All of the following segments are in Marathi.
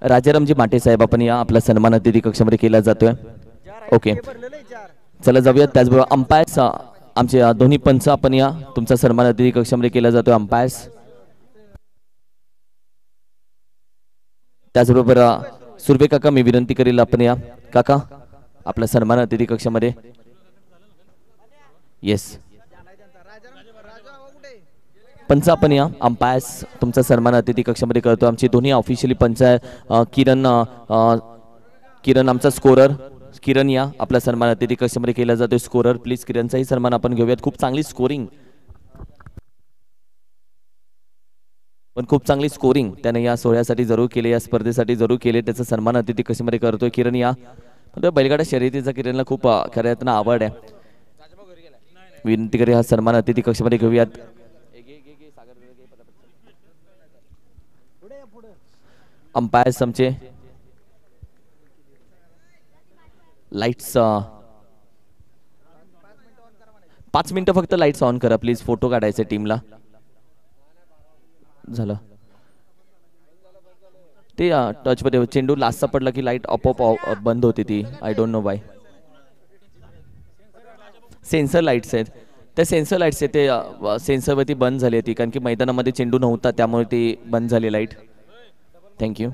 राजारामजी माटे साहेब आपण या आपला सन्मान अतिथी कक्षामध्ये केला जातोय. ओके चला जाऊया. त्याचबरोबर अंपायर्स आमचे दोन्ही पंच आपण या तुमचा सन्मान अतिथी कक्षामध्ये केला जातोय. अंपायर्स त्याचबरोबर सुर्वे काका मी विनंती करेल आपण या काका आपला सन्मान अतिथी कक्षामध्ये. येस पंच आपण या अंपायर्स तुमचा सन्मान अतिथी कक्षामध्ये करतो. आमचे दोन्ही ऑफिशियली पंच किरण आमचा स्कोरर. किरण या आपला सन्मान अतिथी कक्षामध्ये केला जातो. स्कोरर प्लीज किरणचाही सन्मान आपण घेऊयात. खूप चांगली स्कोरिंग खूप चांगली स्कोरिंग त्याने या सोहळ्यासाठी जरूर केले, या स्पर्धेसाठी जरूर केले. त्याचा सन्मान अतिथी कक्षामध्ये करतोय किरण या. बैलगाडा शर्यतीचा किरणला खूप खऱ्या अर्थानं आवड आहे. विनंती करे हा सन्मान अतिथी कक्षामध्ये घेऊयात. अंपायर्स आमचे लाईट्स 5 मिनिटं फक्त लाईट्स ऑन करा प्लीज. फोटो काढायचे टीमला. झालं ते टच मध्ये चेंडू लास्टचा पडला की लाईट आपोआप बंद होती ती. I don't know Y. Sensor lights आहेत त्या सेन्सर लाईट्स आहेत ते सेन्सरवरती बंद झाली होती कारण की मैदानामध्ये चेंडू नव्हता त्यामुळे ती बंद झाली लाईट. थँक्यू.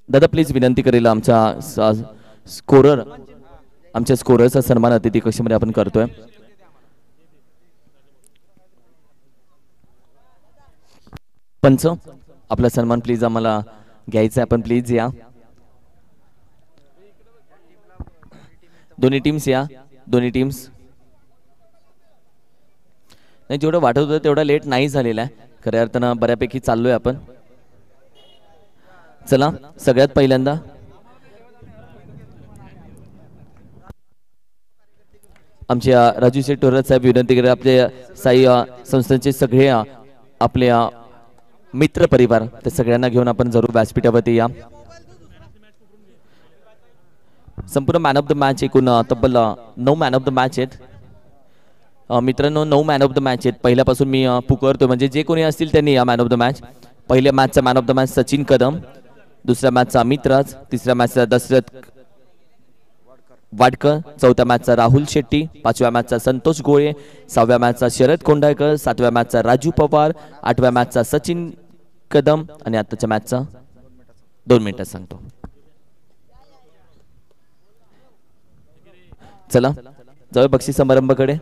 दादा प्लीज विनंती करेल आमचा स्कोरर आमच्या स्कोररचा सन्मान अतिथी कक्षामध्ये आपण करतोय. पंच आपला सन्मान प्लीज आम्हाला घ्यायचा आहे. आपण प्लीज या. दोन्ही टीम्स या. दोन्ही टीम्स नाही जेवढं वाटत होतं तेवढा लेट नाही झालेला आहे. खऱ्या अर्थानं बऱ्यापैकी चाललोय आपण. चला सगळ्यात पहिल्यांदा आमच्या राजू शेठ टोरत साहेब विनंती करेल आपल्या साई संस्थांचे सगळे आपल्या मित्र परिवार ते सगळ्यांना घेऊन आपण जरूर व्यासपीठावरती या. संपूर्ण मॅन ऑफ द मॅच एकूण तब्बल 9 मॅन ऑफ द मॅच आहेत. मित्रांनो 9 मॅन ऑफ द मॅच आहेत. पहिल्यापासून मी पुकारतो म्हणजे जे कोणी असतील त्यांनी या मॅन ऑफ द मॅच. पहिल्या मॅचचा man of the match Sachin Kadam, दुसऱ्या मॅचचा अमित राज, तिसऱ्या मॅचचा दशरथ वाडकर, चौथ्या मॅचचा राहुल शेट्टी, पाचव्या मॅचचा संतोष गोळे, सहाव्या मॅचचा शरद कोंडाळकर, सातव्या मॅचचा राजू पवार, आठव्या मॅचचा सचिन कदम आणि आताच्या मॅचचा 2 मिनिटात सांगतो. चला जाऊ बक्षीस समारंभाकडे.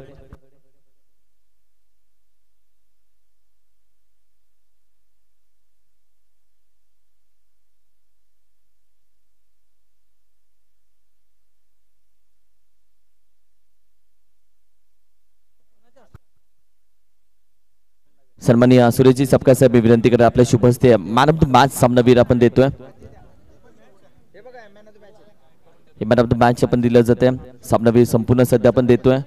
सन्माननीय सुरेशजी सपकाळ साहेब विनंती करा आपल्या शुभ हस्ते मॅन ऑफ द मॅच सामनावीर आपण देतोय. हे मॅन ऑफ द मॅच आपण दिलं जाते. सामनावीर संपूर्ण सध्या आपण देतोय.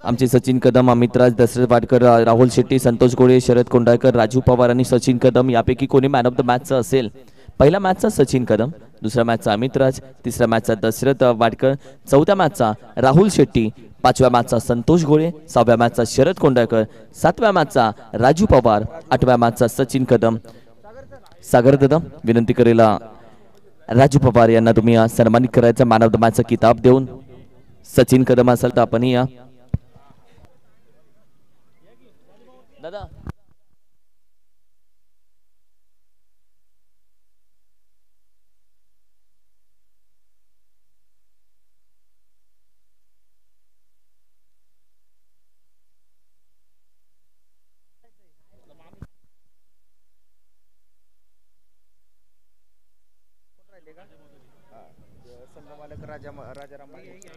आमचे सचिन कदम, अमित राज, दशरथ वाडकर, राहुल शेट्टी, संतोष गोळे, शरद कोंडाळकर, राजू पवार आणि सचिन कदम यापैकी कोणी मॅन ऑफ द मॅच असेल. पहिल्या मॅचचा सचिन कदम, दुसऱ्या मॅचचा अमित राज, तिसऱ्या मॅचचा दशरथ वाडकर, चौथ्या मॅचचा राहुल शेट्टी, पाचव्या मॅचचा संतोष गोळे, सहाव्या मॅचचा शरद कोंडाळकर, सातव्या मॅचचा राजू पवार, आठव्या मॅचचा सचिन कदम. सागर दादा विनंती करेल राजू पवार यांना तुम्ही सन्मानित करायचा मॅन ऑफ द मॅचचा किताब देऊन. सचिन कदम असाल तर आपण या दादा.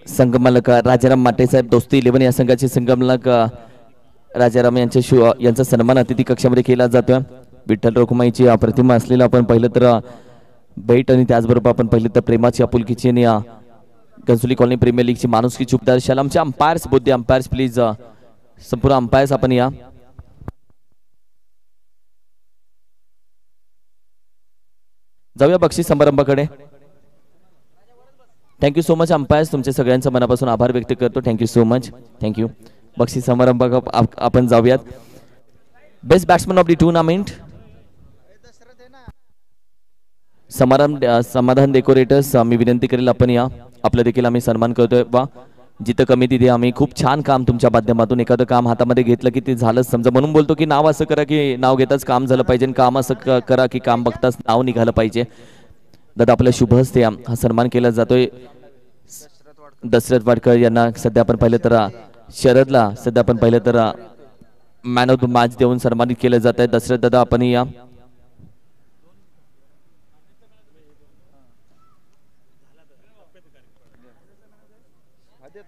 संगमलक राजाराम माटे साहेब दोस्ती 11 या संघाचे संगमलक राजाराम यांचा सन्मान अतिथी कक्षामध्ये केला जातोय. विठ्ठल रखुमाईची प्रतिमा असलेला आपण पहिलं तर भेट आणि त्याचबरोबर आपण पहिलं तर प्रेमाची आपुलकीची आणि घनसोली कॉलनी प्रीमियर लीगची माणुसकीची उपदार शाला. आमचे अंपायर्स बुद्धी अंपायर्स प्लीज संपूर्ण अंपायर्स आपण या. जाऊया बक्षीस समारंभाकडे. थँक्यू सो मच अंपायर्स, तुमच्या सगळ्यांचं मनापासून आभार व्यक्त करतो. Thank you so much. थँक्यू. बक्षीस समारंभ आपण जाऊयात. Best batsman of the tournament समाधान डेकोरेटर्स, मी विनंती करेल आपण या. आपलं देखील आम्ही सन्मान करतोय. वा, जिथं कमी तिथे आम्ही खूप छान काम तुमच्या माध्यमातून, एखादं काम हातामध्ये घेतलं की ते झालंच समजा, म्हणून बोलतो की नाव असं करा की नाव घेताच काम झालं पाहिजे, आणि काम असं करा की काम बघताच नाव निघालं पाहिजे. दादा आपल्या शुभ हस्ते हा सन्मान केला जातोय. दशरथ वाडकर यांना सध्या आपण पाहिलं तर शरदला सध्या आपण पाहिलं तर मॅन ऑफ द मॅच देऊन सन्मानित केलं जात आहे. दशरथ दादा आपण या.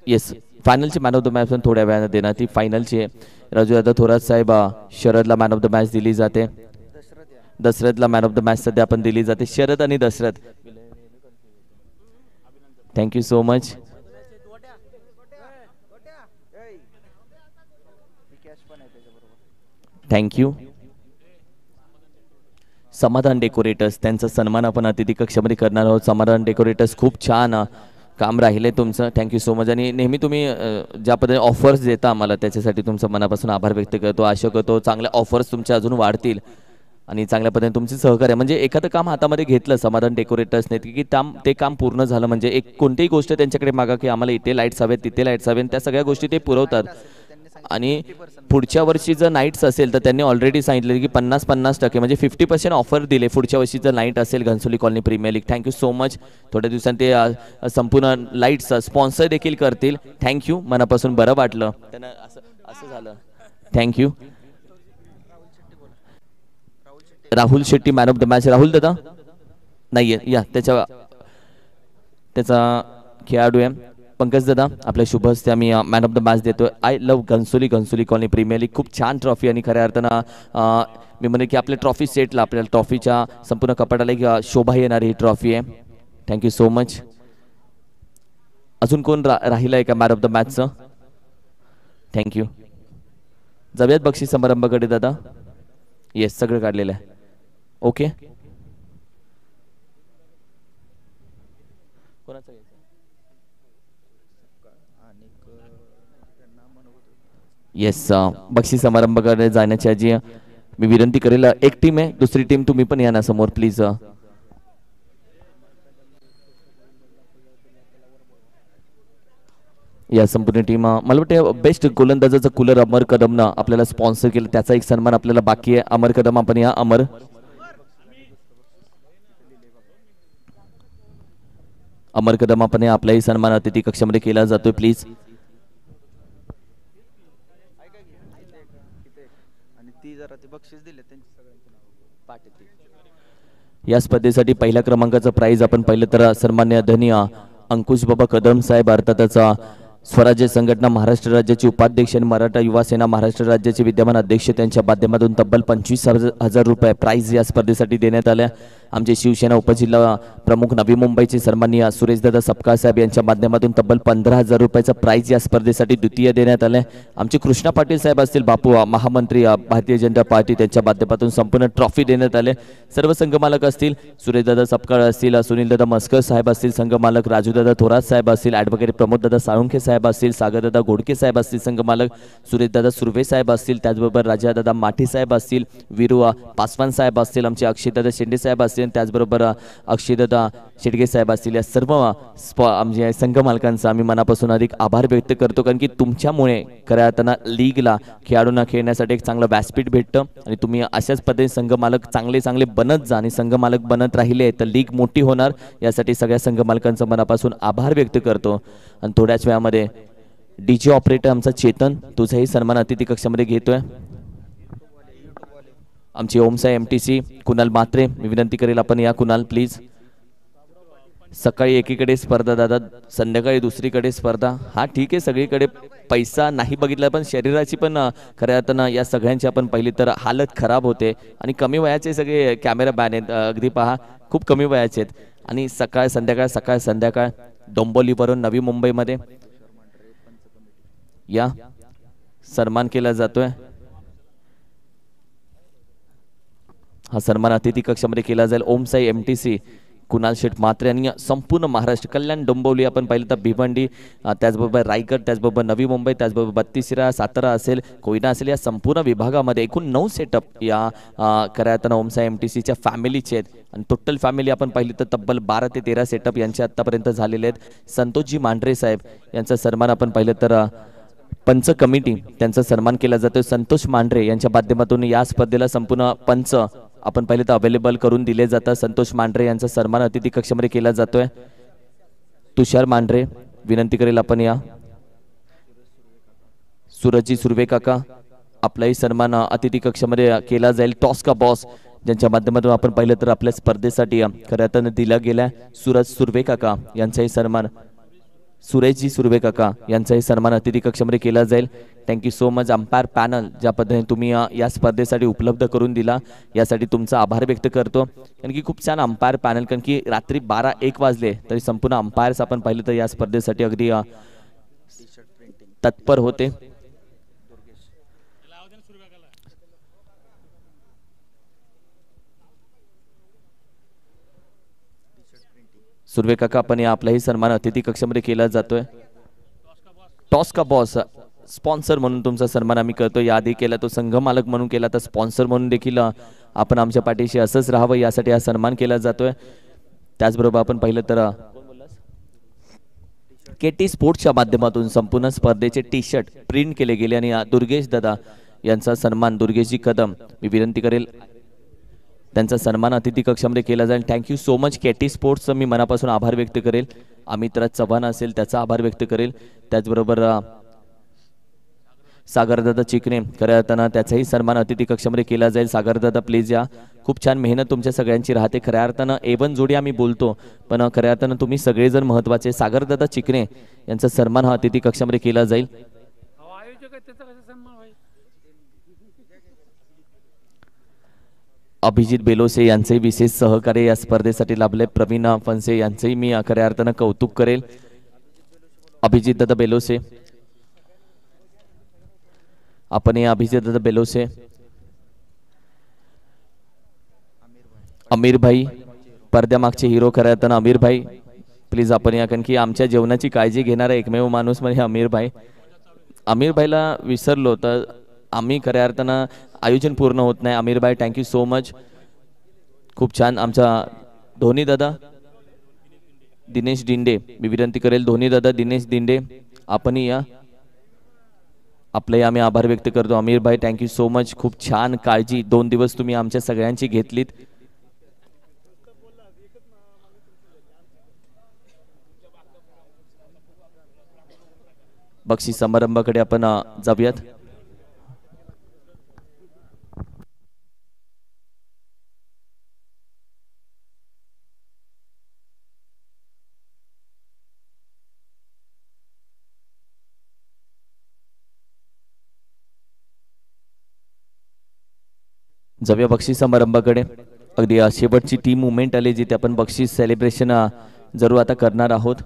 येस, फायनलची मॅन ऑफ द मॅच पण थोड्या वेळाने देणार. ती फायनलची राजू दादा थोरात साहेब शरदला मॅन ऑफ द मॅच दिली जाते. दशरथला मॅन ऑफ द मॅच सध्या आपण दिली जाते. शरद आणि Dashrath, thank you so much. Thank you. Samadhan decorators, त्यांचा सन्मान आपण अतिथी कक्षामध्ये करणार आहोत. समाधान डेकोरेटर्स, खूप छान काम राहिले तुमचं. Thank you so much. आणि नेहमी तुम्ही ज्या पद्धतीने ऑफर्स देता आम्हाला, त्याच्यासाठी तुमचं मनापासून आभार व्यक्त करतो. आशा करतो चांगल्या ऑफर्स तुमच्या अजून वाढतील आणि चांगल्या पद्धतीने तुमचे सहकार्य, म्हणजे एखादं काम हातामध्ये घेतलं समाधान डेकोरेटर्सने की ते काम पूर्ण झालं, म्हणजे एक कोणतीही गोष्ट त्यांच्याकडे मागा की आम्हाला इथे लाईट्स हवेत, तिथे लाईट्स हवेत, त्या सगळ्या गोष्टी ते पुरवतात. आणि पुढच्या वर्षी जर नाईट्स असेल तर त्यांनी ऑलरेडी सांगितलं की 50% म्हणजे 50% ऑफर दिले. पुढच्या वर्षी जर नाईट असेल Ghansoli colony premier league. Thank you so much. थोड्या दिवसांनी ते संपूर्ण लाईट्स स्पॉन्सर देखील करतील. थँक्यू, मनापासून बरं वाटलं त्यांना असं झालं. Thank you. Rahul Shetty man of the match. Rahul दादा नाहीये या, त्याचा खेळाडू आहे. पंकज दादा आपल्या शुभ हस्ते आम्ही मॅन ऑफ द मॅच देतोय. I love Ghansoli colony premier league. खूप छान ट्रॉफी, आणि खऱ्या अर्थानं मी म्हणेन की आपल्या ट्रॉफी सेटला, आपल्या ट्रॉफीच्या संपूर्ण कपाटाला एक शोभा येणारी ही ट्रॉफी आहे. Thank you so much. अजून कोण राहिलं आहे का मॅन ऑफ द मॅचचं? थँक्यू. जाऊयात बक्षीस समारंभाकडे दादा. येस, सगळं काढलेलं आहे. Okay, yes. बक्षीस समारंभाकडे जाण्याची आजी मी विनंती करेल. एक टीम आहे, दुसरी टीम तुम्ही पण या ना समोर प्लीज. या संपूर्ण टीम, मला वाटतं बेस्ट गोलंदाजाचा कूलर अमर कदमनं आपल्याला स्पॉन्सर केलं, त्याचा एक सन्मान आपल्याला बाकी आहे. अमर कदम आपण या. अमर कदम आपण या. आपलाही सन्मान अतिथी कक्षामध्ये केला जातोय प्लीज. या स्पर्धेसाठी पहिल्या क्रमांकाचं प्राइज आपण पाहिलं तर सन्मान्य धनी अंकुश बाबा कदम साहेब, अर्थातच स्वराज्य संघटना महाराष्ट्र राज्याचे उपाध्यक्ष आणि मराठा युवा सेना महाराष्ट्र राज्याचे विद्यमान अध्यक्ष, त्यांच्या माध्यमातून तब्बल 25,000 रुपये प्राइज या स्पर्धेसाठी देण्यात आल्या. आमचे शिवसेना उपजिल्हा प्रमुख नवी मुंबईचे सन्माननीय सुरेशदादा सपकाळ साहेब यांच्या माध्यमातून तब्बल 15,000 रुपयाचा प्राइज या स्पर्धेसाठी द्वितीय देण्यात आले. आमचे कृष्णा पाटील साहेब असतील, बापू महामंत्री भारतीय जनता पार्टी, त्यांच्या माध्यमातून संपूर्ण ट्रॉफी देण्यात आले. सर्व संघमालक असतील, सुरेशदादा सपकाळ असतील, सुनीलदादा मस्कर साहेब असतील, संघमालक राजूदादा थोरात साहेब असतील, ॲडव्होकेट प्रमोददादा साळुंखे साहेब असतील, सागरदादा घोडके साहेब असतील, संघमालक सुरेशदादा सुर्वे साहेब असतील, त्याचबरोबर राजादादा माठी साहेब असतील, वीरू पासवान साहेब असतील, आमचे अक्षयदादा शेंडे साहेब असतील, त्याचबरोबर अक्षयदादा शेडगे साहेब असतील. या सर्व आमच्या संघ मालकांचा आम्ही मनापासून अधिक आभार व्यक्त करतो, कारण की तुमच्यामुळे खऱ्या अर्थानं लीगला खेळाडूंना खेळण्यासाठी एक चांगलं व्यासपीठ भेटतं, आणि तुम्ही अशाच पद्धतीने संघ मालक चांगले बनत जा, आणि संघ मालक बनत राहिले तर लीग मोठी होणार. यासाठी सगळ्या संघ मालकांचं मनापासून आभार व्यक्त करतो. आणि थोड्याच वेळामध्ये डीजे ऑपरेटर आमचा चेतन, तुझाही सन्मान अतिथी कक्षामध्ये घेतोय. आमची ओमसाई MTC कुणाल मात्रे, मी विनंती करेल आपण या. कुणाल प्लीज. सकाळी एकीकडे स्पर्धा दादा, संध्याकाळी दुसरीकडे स्पर्धा. हा ठीक आहे, सगळीकडे पैसा नाही बघितला, पण शरीराची पण खऱ्या अर्थानं या सगळ्यांची आपण पहिली तर हालत खराब होते. आणि कमी वयाचे सगळे कॅमेरा मॅन आहेत, अगदी पहा खूप कमी वयाचे आहेत. आणि सकाळ संध्याकाळ डोंबोलीवरून नवी मुंबईमध्ये या सन्मान केला जातोय. हा सन्मान अतिथी कक्षामध्ये केला जाईल. ओमसाई MTC कुणाल शेठ म्हात्रे आणि संपूर्ण महाराष्ट्र कल्याण डोंबिवली आपण पाहिलं तर भिवंडी, त्याचबरोबर रायगड, त्याचबरोबर नवी मुंबई, त्याचबरोबर बत्तीसरा, सातारा असेल, कोयना असेल, या संपूर्ण विभागामध्ये एकूण 9 सेटअप या खऱ्या अर्थानं ओमसाई MTCच्या फॅमिलीचे आहेत आणि टोटल फॅमिली आपण पाहिली तर तब्बल 12 ते 13 सेटअप यांचे आतापर्यंत झालेले आहेत. संतोषजी मांढरे साहेब यांचा सन्मान आपण पाहिलं तर पंच कमिटी त्यांचा सन्मान केला जातो. संतोष मांढरे यांच्या माध्यमातून या स्पर्धेला संपूर्ण पंच आपण पहिले तर अवेलेबल करून दिले जातात. संतोष मांढरे यांचा सन्मान अतिथी कक्षामध्ये केला जातोय. तुषार मांढरे विनंती करेल आपण या. सूरजजी सुर्वे काका आपलाही सन्मान अतिथी कक्षामध्ये केला जाईल. टॉस का बॉस ज्यांच्या माध्यमातून आपण पाहिलं तर आपल्या स्पर्धेसाठी खऱ्या अर्थानं दिला गेला. सूरज सुर्वे काका यांचाही सन्मान, सुरेशजी सुर्वे काका यांचाही सन्मान अतिथी कक्षामध्ये केला जाईल. Thank you so much umpire panel, ज्या पद्धतीने तुम्ही या स्पर्धेसाठी उपलब्ध करून दिला यासाठी तुमचा आभार व्यक्त करतो. कारण की खूप छान अंपायर पॅनल, कारण की रात्री 12-1 वाजले तरी संपूर्ण अंपायर्स आपण पाहिलं तर या स्पर्धेसाठी अगदी तत्पर होते. सुर्वे काका आपण या आपलाही सन्मान अतिथी कक्षामध्ये केला जातोय. टॉस का बॉस स्पॉन्सर म्हणून तुमचा सन्मान आम्ही करतो. याआधी केला तो संघ मालक म्हणून केला, तर स्पॉन्सर म्हणून देखील आपण आमच्या पाठीशी असंच राहावं यासाठी हा सन्मान केला जातोय. त्याचबरोबर आपण पाहिलं तर KT स्पोर्ट्सच्या माध्यमातून संपूर्ण स्पर्धेचे टी-शर्ट प्रिंट केले गेले आणि दुर्गेश दादा यांचा सन्मान, दुर्गेशजी कदम, मी विनंती करेल त्यांचा सन्मान अतिथी कक्षामध्ये केला जाईल. थँक्यू सो मच KT स्पोर्ट्सचं मी मनापासून आभार व्यक्त करेल. अमितराज चव्हाण असेल त्याचा आभार व्यक्त करेल. त्याचबरोबर सागरदादा चिकणे खऱ्या अर्थानं त्याचाही सन्मान अतिथी कक्षामध्ये केला जाईल. सागरदादा प्लीज या. खूप छान मेहनत तुमच्या सगळ्यांची राहते. खऱ्या अर्थानं A1 जोडी आम्ही बोलतो, पण खऱ्या अर्थानं तुम्ही सगळेजण महत्त्वाचे. सागरदादा चिकणे यांचा सन्मान हा अतिथी कक्षामध्ये केला जाईल. अभिजित बेलोसे यांचेही विशेष सहकार्य या स्पर्धेसाठी लाभले. प्रवीण फणसे यांचेही मी खऱ्या अर्थानं कौतुक करेल. अभिजित दादा बेलोसे आपण या. अभिजित दादा बेलोसे, अमीर भाई पडद्यामागचे हिरो खऱ्या अर्थानं अमीर भाई प्लीज आपण या. कारण की आमच्या जेवणाची काळजी घेणारा एकमेव माणूस म्हणजे अमीर भाई. अमीर भाईला विसरलो तर आम्ही खऱ्या अर्थानं आयोजन पूर्ण होत नाही. अमीर भाई थँक्यू सो मच. खूप छान. आमचा धोनी दादा दिनेश दिंडे, मी विनंती करेल धोनी दादा दिनेश दिंडे आपणही या. आपले आम्ही आभार व्यक्त करतो. अमीर भाई थँक्यू सो मच. खूप छान काळजी 2 दिवस तुम्ही आमच्या सगळ्यांची घेतलीत. बक्षीस समारंभाकडे आपण जाऊयात. जाऊया बक्षीस समारंभाकडे. अगदी शेवटची टीम मुवमेंट आली जिथे आपण बक्षीस सेलिब्रेशन जरूर आता करणार आहोत.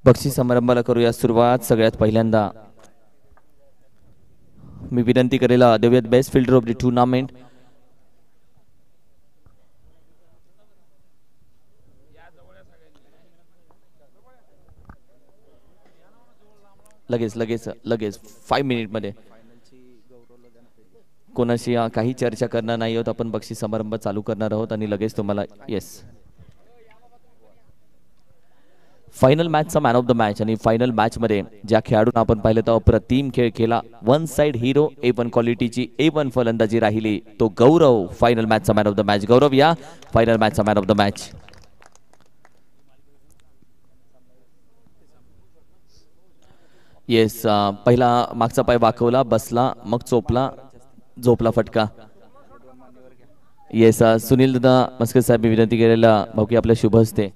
बक्षीस समारंभाला करूया सुरुवात. सगळ्यात पहिल्यांदा मी विनंती करेल देऊयात best fielder of the tournament. लगेच लगेच लगेच 5 मिनिटमध्ये. कोणाशी काही चर्चा करणार नाही आहोत आपण. बक्षीस समारंभ चालू करणार आहोत आणि लगेच तुम्हाला येस. फायनल मॅचचा मॅन ऑफ द मॅच आणि फायनल मॅच मध्ये ज्या खेळाडूंना आपण पाहिलं तर अप्रतिम खेळ केला, वन साइड हिरो, A1 क्वालिटीची A1 फलंदाजी राहिली, तो गौरव फायनल मॅचचा man of the match. Gaurav या फायनल मॅचचा man of the match. Yes पहिला मागचा पाय वाकवला, बसला, मग चोपला, झोपला फटका. येस सुनील दादा मस्कर साहेब मी विनंती केलेला भाऊ की आपल्या शुभ हस्ते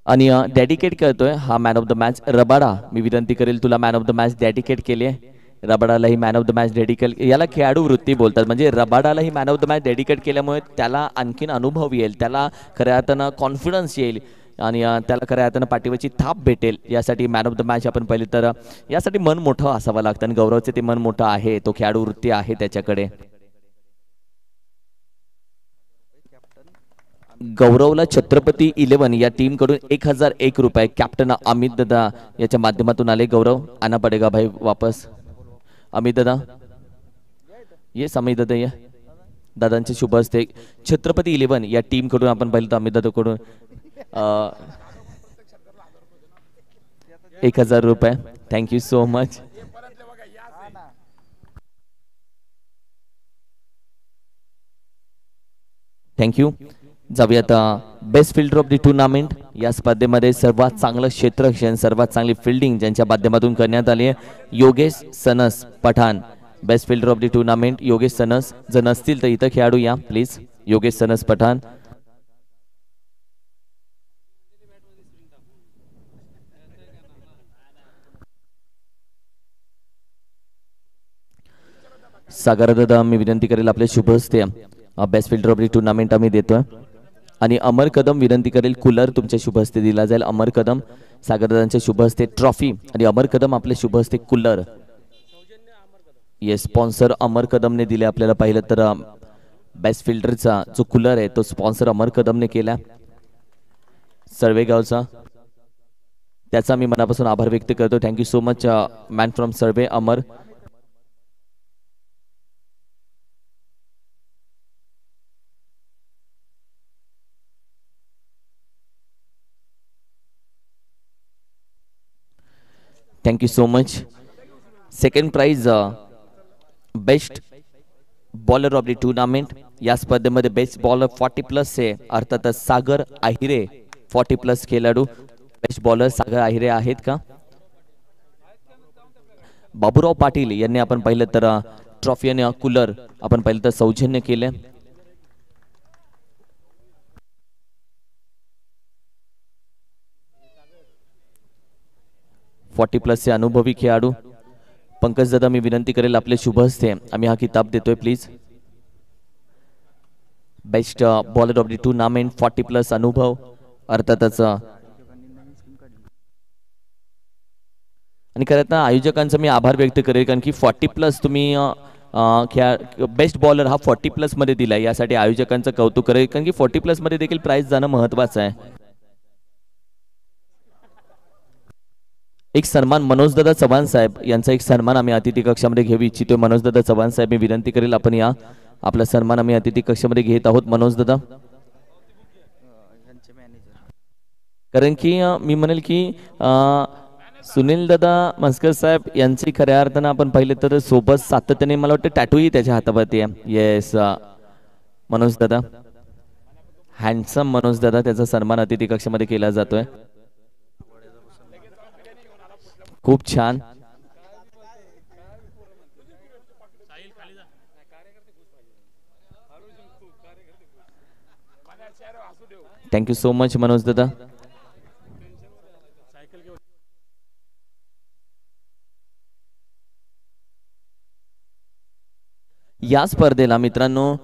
आणि डेडिकेट करतोय हा man of the match. Rabada मी विनंती करेल तुला man of the match dedicate केली आहे. रबाडाला ही man of the match dedicate, याला खेळाडू वृत्ती बोलतात. म्हणजे रबाडाला ही man of the match dedicate केल्यामुळे त्याला आणखीन अनुभव येईल, त्याला खऱ्या अर्थानं कॉन्फिडन्स येईल आणि त्याला खऱ्या अर्थानं पाठीवरची थाप भेटेल. यासाठी मॅन ऑफ द मॅच आपण पाहिले तर यासाठी मन मोठं असावं लागतं आणि गौरवचे ते मन मोठं आहे, तो खेळाडू वृत्ती आहे त्याच्याकडे. गौरवला छत्रपती 11 या टीम कडून 1001 रुपये कॅप्टन अमित दादा याच्या माध्यमातून आले. गौरव आना पडेगा भाई वापस. अमित दादा ये, अमित दादा ये. दादांचे शुभ हस्ते छत्रपती 11 या टीम कडून आपण पाहिलं तर अमित दादा कडून 1000 रुपये. Thank you so much. थँक्यू. जाऊयात best fielder of the tournament. या स्पर्धेमध्ये सर्वात चांगलं क्षेत्ररक्षण, सर्वात चांगली फिल्डिंग ज्यांच्या माध्यमातून करण्यात आली आहे, Yogesh Sanas Pathan. Best fielder of the tournament Yogesh Sanas. जर नसतील तर इथं खेळाडू या प्लीज. योगेश सनस पठाण. सागर दादा मी विनंती करेल आपले शुभ हस्ते best fielder of the tournament आम्ही देतोय आणि अमर कदम विनंती करेल कूलर तुमच्या शुभ हस्ते दिला जाईल. अमर कदम सागरदादांच्या शुभ हस्ते ट्रॉफी आणि अमर कदम आपल्या शुभ हस्ते कूलर. येस स्पॉन्सर अमर कदमने दिले. आपल्याला पाहिलं तर बेस्ट फिल्डरचा जो कूलर आहे तो स्पॉन्सर अमर कदमने केला सर्वेगावचा. त्याचा मी मनापासून आभार व्यक्त करतो. Thank you so much man from सर्वे Amar. Thank you so much. Second prize best bowler of the tournament. या स्पर्धेमध्ये बेस्ट बॉलर 40+ आहे, अर्थातच सागर आहिरे 40+ खेळाडू. बेस्ट बॉलर सागर आहिरे आहेत का? बाबूराव पाटील यांनी आपण पाहिलं तर ट्रॉफी आणि कूलर आपण पाहिलं तर सौजन्य केले. +40 चे अनुभवी खेळाडू पंकज दादा मी विनंती करेल आपले शुभ हस्ते आम्ही हा किताब देतोय please. Best bowler of the tournament 40+ अनुभव अर्थातच. आणि खरं तर आयोजकांचा मी आभार व्यक्त करेल कारण की 40+ तुम्ही बेस्ट बॉलर हा 40+ मध्ये दिला, यासाठी आयोजकांचं कौतुक करेल कारण की 40+ मध्ये देखील प्राइज जाणं महत्वाचं आहे. एक सन्मान मनोजदादा चव्हाण साहेब यांचा एक सन्मान आम्ही अतिथी कक्षामध्ये घेऊ इच्छितो. मनोजदादा चव्हाण साहेब मी विनंती करेल आपण या आपला सन्मान आम्ही अतिथी कक्षामध्ये घेत आहोत. मनोजदादा कारण की मी म्हणेल की सुनील दादा म्हस्कर साहेब यांची खऱ्या अर्थानं आपण पाहिले तर सोबत सातत्याने मला वाटतं टॅटूही त्याच्या हातावरती आहे. येस मनोज दादा हँडसम मनोज दादा त्याचा सन्मान अतिथी कक्षामध्ये केला जातोय. खूप छान. थँक्यू सो मच मनोज दादा. या स्पर्धेला मित्रांनो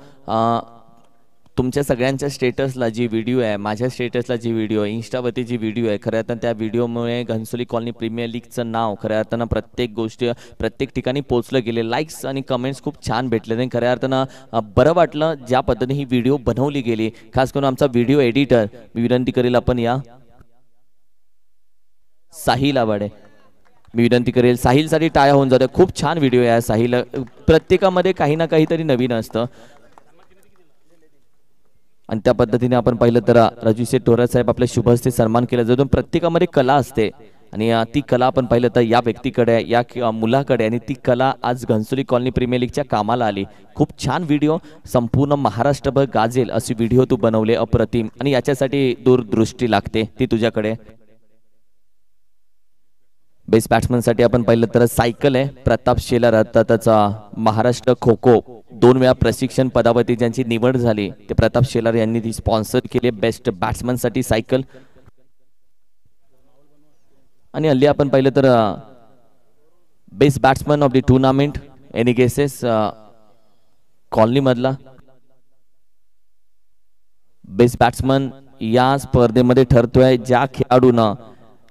तुमच्या सगळ्यांच्या स्टेटसला जी व्हिडिओ आहे, माझ्या स्टेटसला जी व्हिडिओ आहे, इन्स्टावरती जी व्हिडिओ आहे, खऱ्या अर्थानं त्या व्हिडिओमुळे घनसोली कॉलनी प्रीमियर लीगचं नाव खऱ्या अर्थानं प्रत्येक गोष्ट प्रत्येक ठिकाणी पोचलं गेले. लाईक्स आणि कमेंट्स खूप छान भेटले आणि खऱ्या अर्थानं बरं वाटलं ज्या पद्धतीने ही व्हिडिओ बनवली गेली. खास करून आमचा व्हिडिओ एडिटर मी विनंती करेल आपण या साहिल आवाडे मी विनंती करेल साहिलसाठी टाळ्या होऊन जाते. खूप छान व्हिडिओ आहे साहिल. प्रत्येकामध्ये काही ना काहीतरी नवीन असतं आणि त्या पद्धतीने आपण पाहिलं तर राजूशेठ टोरा साहेब आपल्या शुभ हस्ते सन्मान केला जातो. प्रत्येकामध्ये कला असते आणि ती कला आपण पाहिलं तर या व्यक्तीकडे या मुलाकडे आणि ती कला आज घनसोली कॉलनी प्रीमियर लीगच्या कामाला आली. खूप छान व्हिडिओ संपूर्ण महाराष्ट्रभर गाजेल अशी व्हिडिओ तू बनवले. अप्रतिम आणि याच्यासाठी दूरदृष्टी लागते ती तुझ्याकडे. बेस्ट बॅट्समनसाठी आपण पाहिलं तर सायकल आहे प्रताप शेलार. त्याचा महाराष्ट्र खो खो 2 वेळा प्रशिक्षण पदावरती ज्यांची निवड झाली ते प्रताप शेलार यांनी ती स्पॉन्सर केली. बेस्ट बॅट्समनसाठी सायकल. आणि हल्ली आपण पाहिलं तर best batsman of the tournament any guesses colony मधला बेस्ट बॅट्समन या स्पर्धेमध्ये ठरतोय. ज्या खेळाडूनं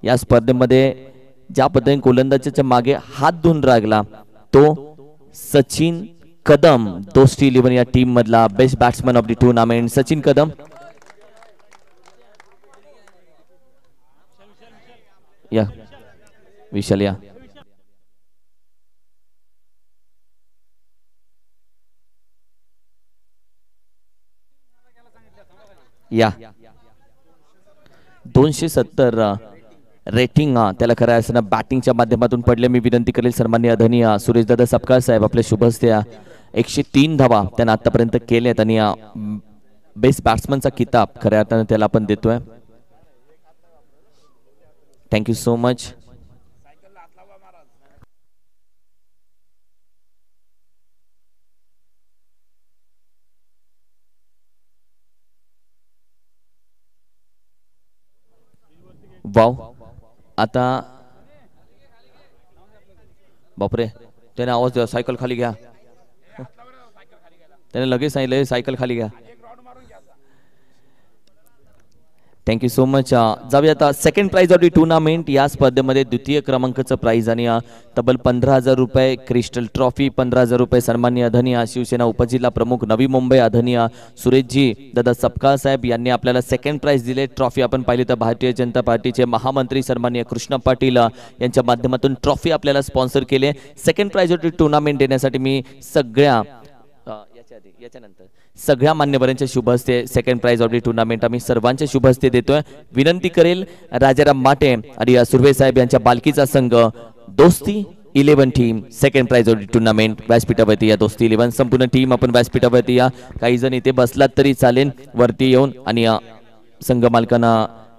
या स्पर्धेमध्ये ज्या पद्धतीने गोलंदाजीच्या मागे हात धुवून राहिला तो सचिन कदम. दोस्ती 11 या टीम मधला best batsman of the tournament Sachin Kadam. या विशाल या या 270 रेटिंग त्याला खरं असताना बॅटिंगच्या माध्यमातून पडले. मी विनंती करेल सन्माननीय आदरणीय सुरेशदादा सपकाळ साहेब आपल्या शुभ हस्ते 103 धावा त्यांना आतापर्यंत केल्यात आणि बेस्ट बॅट्समनचा किताब खऱ्या अर्थानं त्याला आपण देतोय. Thank you so much. वाव आता बापरे त्याने आवाज द्या सायकल खाली घ्या. त्याने लगेच सांगितलं सायकल खाली घ्या. Thank you so much. जाऊया आता second prize of the tournament. या स्पर्धेमध्ये द्वितीय क्रमांकाचं प्राइज आणि तब्बल 15,000 रुपये क्रिस्टल ट्रॉफी. 15,000 रुपये सन्माननीय आदरणीय शिवसेना उपजिल्हा प्रमुख नवी मुंबई आदरणीय सुरेशजी दादा सपकाळ साहेब यांनी आपल्याला सेकंड प्राइज दिले. ट्रॉफी आपण पाहिली तर भारतीय जनता पार्टीचे महामंत्री सन्माननीय कृष्ण पाटील यांच्या माध्यमातून ट्रॉफी आपल्याला स्पॉन्सर केले. Second prize of the tournament देण्यासाठी मी याच्यानंतर सगळ्या मान्यवरांच्या शुभ हस्ते second prize of the tournament आम्ही सर्वांच्या शुभ हस्ते देतोय. विनंती करेल राजाराम माटे आणि सुर्वे साहेब यांच्या बालकीचा संघ Dosti 11 team second prize of the tournament व्यासपीठावरती या. दोस्ती 11 संपूर्ण टीम आपण व्यासपीठावरती या. काही जण इथे बसलात तरी चालेल वरती येऊन आणि संघ मालकांना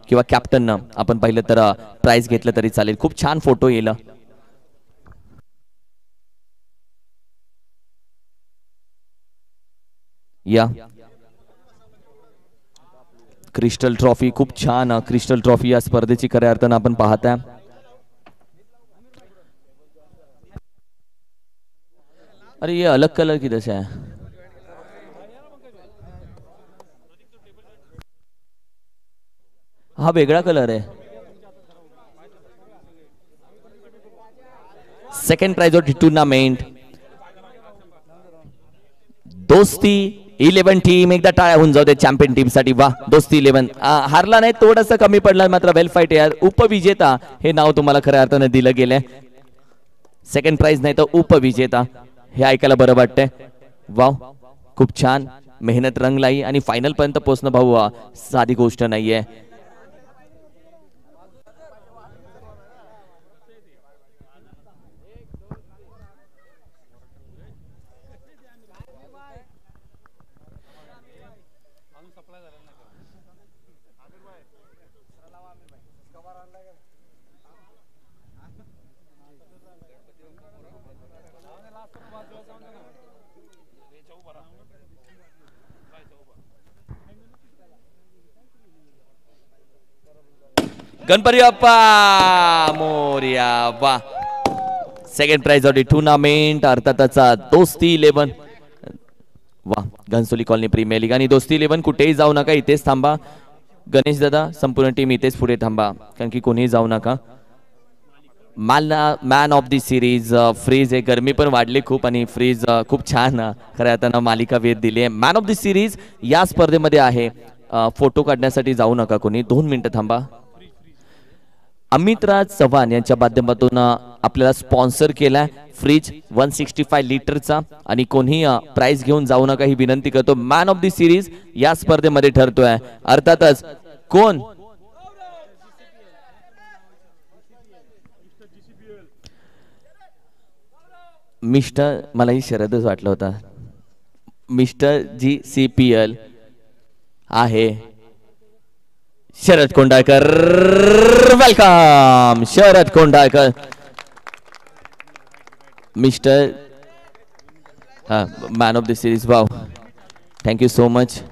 किंवा कॅप्टननं आपण पाहिलं तर प्राइज घेतलं तरी चालेल. खूप छान फोटो येईल. या क्रिस्टल ट्रॉफी खूप छान. क्रिस्टल ट्रॉफी या स्पर्धेची खऱ्या अर्थानं आपण पाहताय. अरे ये अलग कलर की दशा है. हा वेगळा कलर आहे. Second prize of the tournament Dosti 11 team. एकदा टाळ्या होऊन जाऊ दे चॅम्पियन टीम साठी. वा दोस्ती 11 हारला नाही थोडासा कमी पडला मात्र वेल फाईट यार. उपविजेता हे नाव तुम्हाला खऱ्या अर्थानं दिलं गेलंय. सेकंड प्राइज नाही तर उपविजेता हे ऐकायला बरं वाटतंय. वाव खूप छान मेहनत रंगलाई आणि फायनल पर्यंत पोहोचणं भाऊ साधी गोष्ट नाहीये. गणपती बाप्पा मोरया. वा second prize of the tournament अर्थातच दोस्ती 11 वा, घनसोली कॉलनी प्रीमियर लीग. आणि दोस्ती 11 कुठेही जाऊ नका, इथेच थांबा. गणेश दादा, संपूर्ण टीम इथेच पुढे थांबा, कारण की कोणीही जाऊ नका. Man of the series fridge आहे. गरमी पण वाढली खूप आणि फ्रीज खूप छान खऱ्या अर्थानं मालिकावीर दिली आहे. मॅन ऑफ दी सिरीज या स्पर्धेमध्ये आहे. फोटो काढण्यासाठी जाऊ नका कोणी, 2 मिनिटं थांबा. अमितराज चव्हाण यांच्या माध्यमातून आपल्याला स्पॉन्सर केलाय फ्रीज 165 लिटरचा. आणि कोणी प्राइस घेऊन जाऊ नका ही विनंती करतो. मॅन ऑफ दी सिरीज या स्पर्धेमध्ये ठरतोय अर्थातच कोण? मिस्टर, मला ही शरदच वाटलं होता, मिस्टर GCPL आहे Sharad Kondalkar. Welcome Sharad Kondalkar. Mister man of the series. Wow, thank you so much.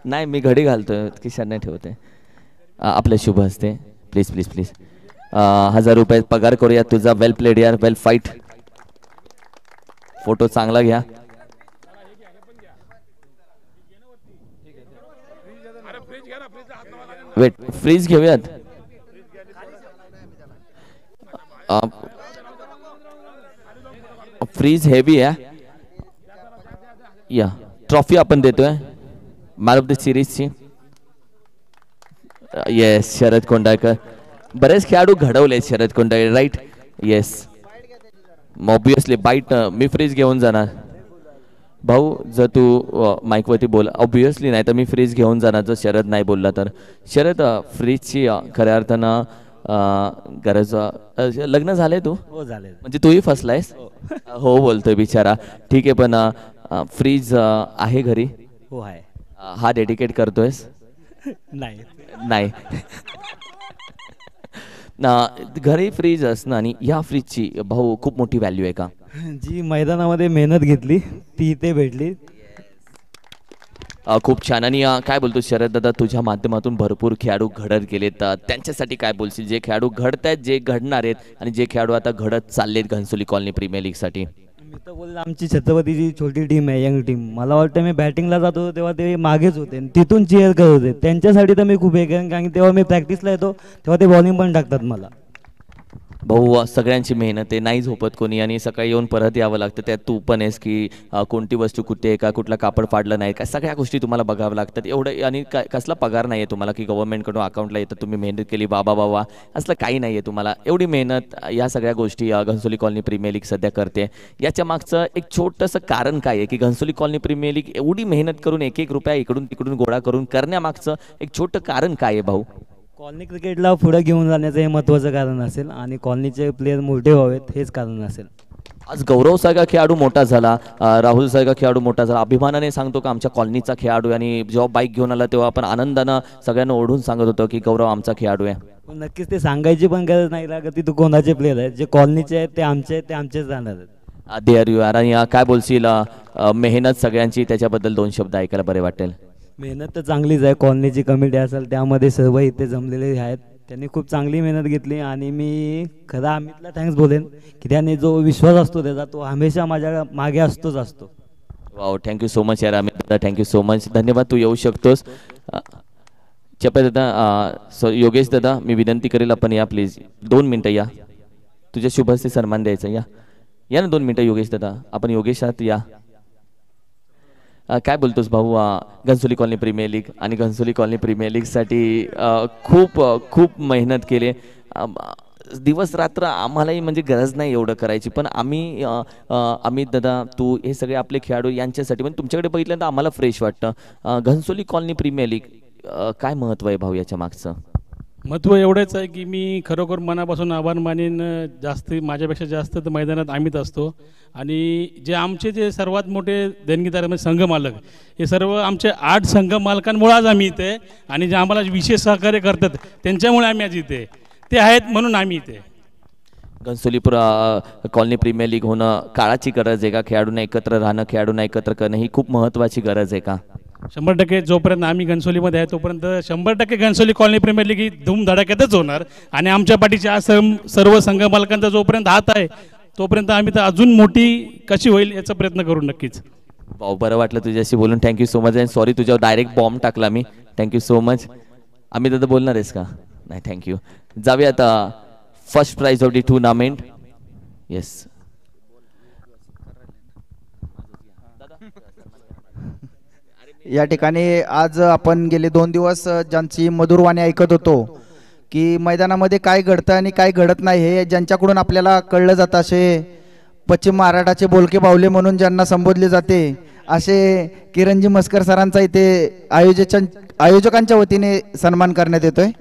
नाही, मी घडी घालतोय, खिशात नाही ठेवते. आपल्या शुभ हस्ते प्लीज प्लीज प्लीज 1000 रुपये पगार करूया तुझा. वेल प्लेड यार, वेल फाईट. फोटो चांगला घ्या. वेट, फ्रीज घेऊयात. फ्रीज हेवी आहे. या ट्रॉफी आपण देतोय मॅन ऑफ द सिरीजची. येस, शरद कोंडाळकर. बरेच खेळाडू घडवले Sharad Kondalkar, right? Yes, obviously. Bite मी फ्रीज घेऊन जाणार भाऊ, जर तू माईकवरती बोल. ऑब्विसली, नाही तर मी फ्रीज घेऊन जाणार जर शरद नाही बोलला तर. शरद, फ्रीजची खऱ्या अर्थानं गरज. लग्न झालंय तू? हो झाले. म्हणजे तूही फसलायस? हो बोलतोय बिचारा. ठीक आहे, पण फ्रीज आहे घरी? हो आहे. हा डेडिकेट करतोयस? नाही नाही. घरी फ्रीज असणं आणि या फ्रीजची भाऊ खूप मोठी व्हॅल्यू आहे का? जी मैदानामध्ये मेहनत घेतली ती इथे भेटली. खूप छान. आणि काय बोलतो शरद दादा, तुझ्या माध्यमातून भरपूर खेळाडू घडत गेलेत, त्यांच्यासाठी काय बोलशील? जे खेळाडू घडत आहेत, जे घडणार आहेत आणि जे खेळाडू आता घडत चाललेत घनसोली कॉलनी प्रीमियर लीग साठी. मी तर बोललो, आमची छत्रपतीची छोटी टीम आहे, यंग टीम. मला वाटतं मी बॅटिंगला जातो तेव्हा ते मागेच होते, तिथून चीअर करत होते. त्यांच्यासाठी तर मी खूप हे करेन, कारण तेव्हा मी प्रॅक्टिसला येतो तेव्हा ते बॉलिंग पण टाकतात मला. भाऊ, सगळ्यांची मेहनत आहे, नाही झोपत कोणी आणि सकाळी येऊन परत यावं लागतं. त्यात तू पण आहेस की कोणती वस्तू कुठे आहे का, कुठला कापड फाडलं नाही का, सगळ्या गोष्टी तुम्हाला बघाव्या लागतात. एवढं आणि कसला पगार नाही आहे तुम्हाला की गव्हर्नमेंटकडून अकाउंटला येतं, तुम्ही मेहनत केली बाबा बाबा, असलं काही नाही आहे तुम्हाला. एवढी मेहनत या सगळ्या गोष्टी घनसोली कॉलनी प्रीमियर लीग सध्या करते. याच्या मागचं एक छोटंसं कारण काय आहे की घनसोली कॉलनी प्रीमियर लीग एवढी मेहनत करून एक एक रुपया इकडून तिकडून गोळा करून करण्यामागचं एक छोटं कारण काय आहे भाऊ? कॉलनी क्रिकेटला पुढे घेऊन जाण्याचं हे महत्त्वाचं कारण असेल आणि कॉलनीचे प्लेयर मोठे व्हावेत हेच कारण असेल. आज गौरव सारखा खेळाडू मोठा झाला, राहुल सारखा खेळाडू मोठा झाला. अभिमानाने सांगतो का आमच्या कॉलनीचा खेळाडू. आणि जेव्हा बाईक घेऊन आला तेव्हा आपण आनंदानं सगळ्यांना ओढून सांगत होतो की गौरव आमचा खेळाडू आहे. नक्कीच ते सांगायची पण गरज नाही लागत की तू कोणाचे प्लेयर आहेत. जे कॉलनीचे आहेत ते आमचेच राहणार आहेत. There you are. आणि काय बोलशील, मेहनत सगळ्यांची, त्याच्याबद्दल 2 शब्द ऐकायला बरे वाटेल. मेहनत तर चांगलीच आहे. कॉलनीची कमिटी असेल त्यामध्ये सर्व इथे जमलेले आहेत, त्यांनी खूप चांगली मेहनत घेतली. आणि मी खरा अमितला थँक्स बोलेन की त्याने जो विश्वास असतो त्याचा तो हमेशा माझ्या मागे असतो. वाव, थँक्यू सो मच यार अमित दादा, थँक्यू सो मच. धन्यवाद. तू येऊ शकतोस. चपे दादा, योगेश दादा, मी विनंती करेल आपण या प्लीज 2 मिनटं या. तुझ्या शुभ हस्ते सन्मान द्यायचा. या ना 2 मिनटं योगेश दादा. आपण योगेशात या. काय बोलतोस भाऊ, घनसोली कॉलनी प्रीमियर लीग आणि घनसोली कॉलनी प्रीमियर लीगसाठी खूप खूप मेहनत केली. दिवस रात्र आम्हालाही म्हणजे गरज नाही एवढं करायची, पण आम्ही अमित दादा, तू, हे सगळे आपले खेळाडू यांच्यासाठी पण तुमच्याकडे बघितल्यानंतर आम्हाला फ्रेश वाटतं. घनसोली कॉलनी प्रीमियर लीग काय महत्त्व आहे भाऊ याच्या मागचं? महत्त्व एवढंच आहे की मी खरोखर मनापासून आभार मानेन. माझ्यापेक्षा जास्त तर मैदानात आम्हीच असतो. आणि जे सर्वात मोठे देणगीदार म्हणजे संघ मालक, हे सर्व आमचे 8 संघ मालकांमुळे आज आम्ही इथे, आणि जे आम्हाला विशेष सहकार्य करतात त्यांच्यामुळे आम्ही आज इथे, ते आहेत म्हणून आम्ही इथे. घनसोली कॉलनी प्रीमियर लीग होणं काळाची गरज आहे का? खेळाडूंना एकत्र राहणं, खेळाडूंना एकत्र करणं ही खूप महत्त्वाची गरज आहे का? 100% जोपर्यंत आम्ही घनसोलीमध्ये आहे तोपर्यंत 100% घनसोली कॉलनी प्रीमियर लीग ही धूमधडाक्यातच होणार. आणि आमच्या पाठीच्या सर्व संघ मालकांचा जोपर्यंत हात आहे तोपर्यंत आम्ही तर अजून मोठी कशी होईल याचा प्रयत्न करू नक्कीच. भाऊ बरं वाटलं तुझ्याशी बोलून. Thank you so much. And sorry तुझ्यावर डायरेक्ट बॉम्ब टाकला मी. Thank you so much. अमित दादा बोलणार आहेस का? नाही, थँक्यू. जाऊया आता first prize of the tournament. Yes या ठिकाणी आज आपण गेले 2 दिवस ज्यांची मधुरवाणी ऐकत होतो की मैदानामध्ये काय घडतं आणि काय घडत नाही हे ज्यांच्याकडून आपल्याला कळलं जातं, असे पश्चिम महाराष्ट्राचे बोलके बावले म्हणून ज्यांना संबोधले जाते असे किरणजी मस्कर सरांचा इथे आयोजकांच्या वतीने सन्मान करण्यात येतोय.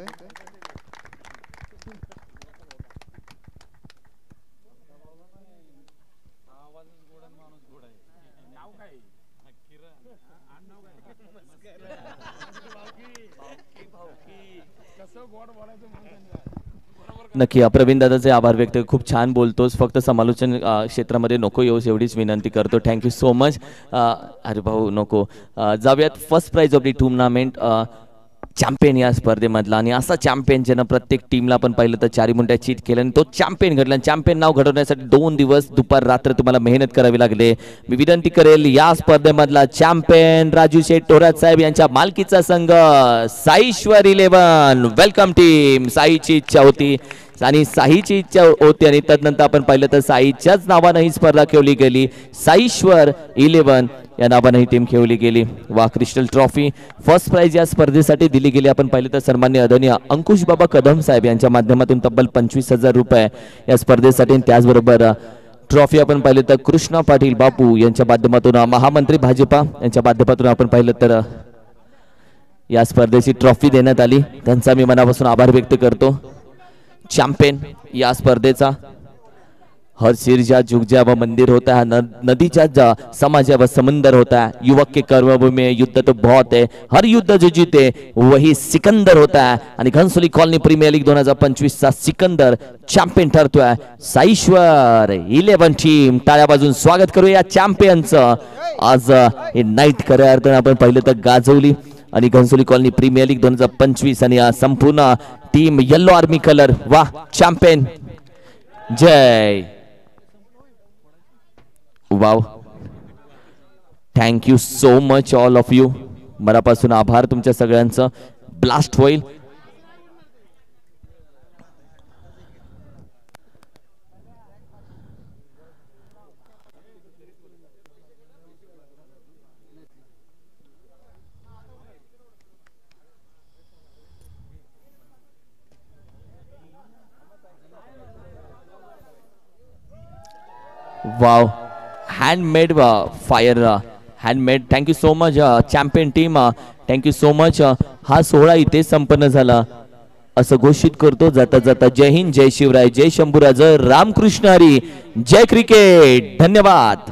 नक्की प्रवीण दादाचे आभार व्यक्त. खूप छान बोलतोस. फक्त समालोचन क्षेत्रामध्ये नको येऊस एवढीच विनंती करतो. Thank you so much. अरे भाऊ नको. जाऊयात first prize of the tournament. Champion या स्पर्धेमधला आणि असा चॅम्पियन ज्यानं प्रत्येक टीमला आपण पाहिलं तर 4 मुंड्या चीट केलं आणि तो चॅम्पियन घडला. चॅम्पियन नाव घडवण्यासाठी 2 दिवस दुपार रात्र तुम्हाला मेहनत करावी लागले. मी विनंती करेल या स्पर्धेमधला चॅम्पियन राजू शेठ टोरात साहेब यांच्या मालकीचा संघ साईश्वर 11. Welcome team. साईची इच्छा होती आणि साईची इच्छा होती आणि त्यानंतर आपण पाहिलं तर साईच्याच नावानं ही स्पर्धा खेळली गेली. साईश्वर 11 या नावानं ही टीम खेळली गेली. वा क्रिस्टल ट्रॉफी फर्स्ट प्राइज या स्पर्धेसाठी दिली गेली. आपण पाहिलं तर सन्मान्य आदरणीय अंकुश बाबा कदम साहेब यांच्या माध्यमातून तब्बल 25,000 रुपये या स्पर्धेसाठी. त्याचबरोबर ट्रॉफी आपण पाहिलं तर कृष्णा पाटील बापू यांच्या माध्यमातून महामंत्री भाजपा यांच्या माध्यमातून आपण पाहिलं तर या स्पर्धेची ट्रॉफी देण्यात आली. त्यांचा मी मनापासून आभार व्यक्त करतो. चॅम्पियन या स्पर्धेचा हर सिरजा जुग जा व मंदिर होता है, नदीचा जा समाजा व समंदर होता है. युवक के कर्मभूमि में युद्ध तो बहुत है, हर युद्ध जो जीते वही सिकंदर होता है. आणि घनसोली कॉलनी प्रीमियर लीग 2025 चा सिकंदर चॅम्पियन ठरतोय. साईश्वर 11 टीम टाळ्या वाजवून स्वागत करूया चॅम्पियनचं. आज हे नाईट खऱ्या अर्थानं आपण पाहिलं तर गाजवली आणि घनसोली कॉलनी प्रीमियर लीग 2025 आणि संपूर्ण टीम येलो आर्मी कलर. वाह चॅम्पियन जय. Wow thank you so much all of you. मनापासून आभार तुमच्या सगळ्यांचं. ब्लास्ट होईल. Wow handmade fire handmade. Thank you so much champion team. Thank you so much. हा सोहळा इथे संपन्न झाला असं घोषित करतो जाता जाता. जय हिंद, जय शिवराय, जय शंभूराज, रामकृष्ण हरी, जय क्रिकेट. धन्यवाद.